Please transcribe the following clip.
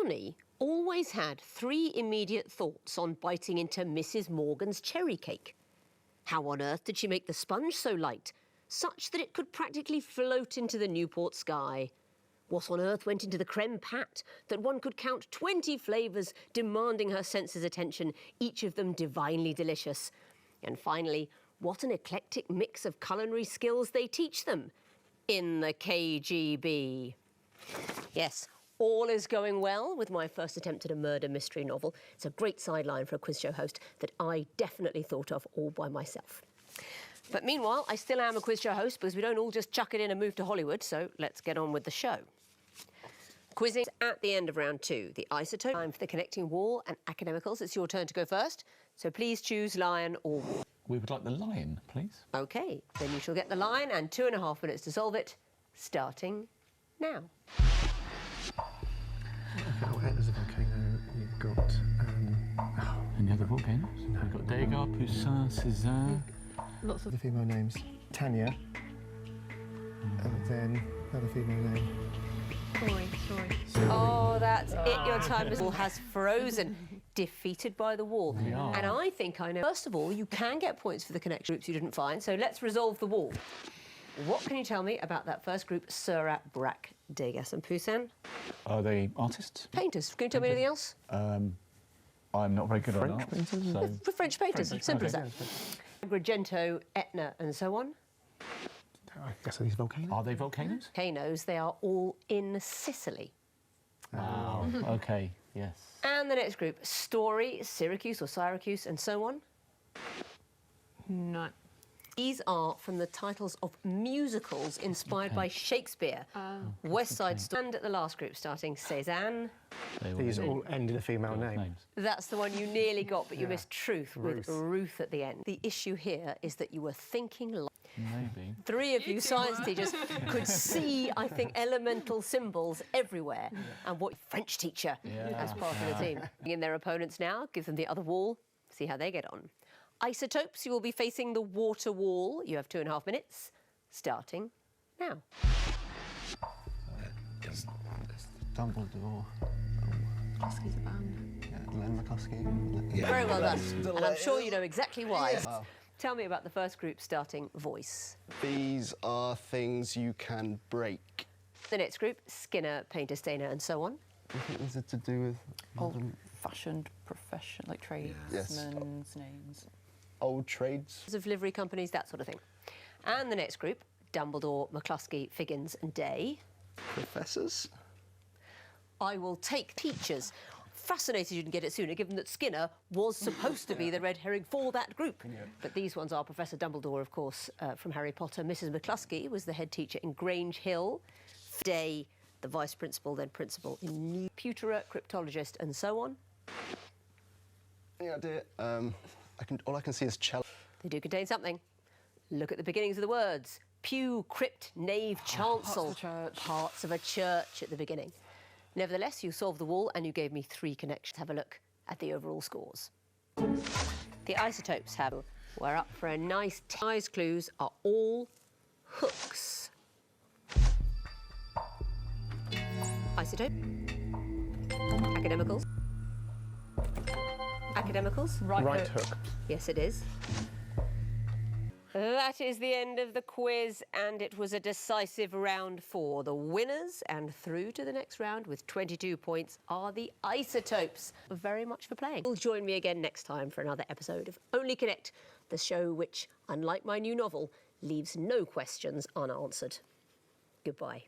Johnny always had three immediate thoughts on biting into Mrs. Morgan's cherry cake. How on earth did she make the sponge so light, such that it could practically float into the Newport sky? What on earth went into the creme pat that one could count 20 flavours demanding her senses' attention, each of them divinely delicious? And finally, what an eclectic mix of culinary skills they teach them in the KGB. Yes, all is going well with my first attempt at a murder mystery novel. It's a great sideline for a quiz show host that I definitely thought of all by myself. But meanwhile, I still am a quiz show host because we don't all just chuck it in and move to Hollywood, so let's get on with the show. Quizzing at the end of round 2, the isotope, time for the connecting wall and academicals. It's your turn to go first, so please choose lion or wall. We would like the lion, please. OK, then you shall get the lion and 2.5 minutes to solve it, starting now. Okay, there's a volcano. You've got... Any other volcanoes? No. We've got Degas, Poussin, Cézanne. Lots of the female names. Tanya. And then another female name. Sorry. Oh, that's it. Your time has frozen. Defeated by the wall. We are. And I think I know. First of all, you can get points for the connection groups you didn't find, so let's resolve the wall. What can you tell me about that first group, Seurat, Braque, Degas and Poussin? Are they artists? Painters. Can you tell me anything else? I'm not very good on art. So... French painters, French, simple as okay. that. Agrigento, Etna and so on. I guess are these volcanoes? Are they volcanoes? Volcanoes, they are all in Sicily. Wow, OK, yes. And the next group, Story, Syracuse or Syracuse and so on. No. These are from the titles of musicals inspired by Shakespeare. West Side Story. And the last group, starting Cézanne. These all end in a female name. Names. That's the one you nearly got, but you Yeah. missed Truth with Ruth at the end. The issue here is that you were thinking like... Maybe. Three of you science teachers could see, I think, elemental symbols everywhere. And what French teacher as part of the team. In their opponents now, give them the other wall, see how they get on. Isotopes, you will be facing the water wall. You have 2.5 minutes, starting now. Dumbledore. McCluskey's a band. Yeah, Len McCluskey. Yeah. Very well done. And I'm sure you know exactly why. Tell me about the first group, starting voice. These are things you can break. The next group, Skinner, Painter, Stainer and so on. I think is it to do with Old-fashioned profession, like tradesmen's names. Old trades. Of livery companies, that sort of thing. And the next group, Dumbledore, McCluskey, Figgins and Day. Professors. I will take teachers. Fascinated you didn't get it sooner, given that Skinner was supposed to be the red herring for that group. But these ones are Professor Dumbledore, of course, from Harry Potter. Mrs. McCluskey was the head teacher in Grange Hill. Day, the vice principal, then principal in New Pewterer, cryptologist, and so on. Any idea? All I can see is cello. They do contain something. Look at the beginnings of the words. Pew, crypt, nave, chancel. Parts of a church at the beginning. Nevertheless, you solved the wall and you gave me 3 connections. Have a look at the overall scores. The isotopes have... We're up for a nice... Size clues are all hooks. Isotope. Academicals. Academicals. Right hook. Yes, it is. That is the end of the quiz, and it was a decisive round 4. The winners and through to the next round with 22 points are the isotopes. Very much for playing. You'll join me again next time for another episode of Only Connect, the show which, unlike my new novel, leaves no questions unanswered. Goodbye.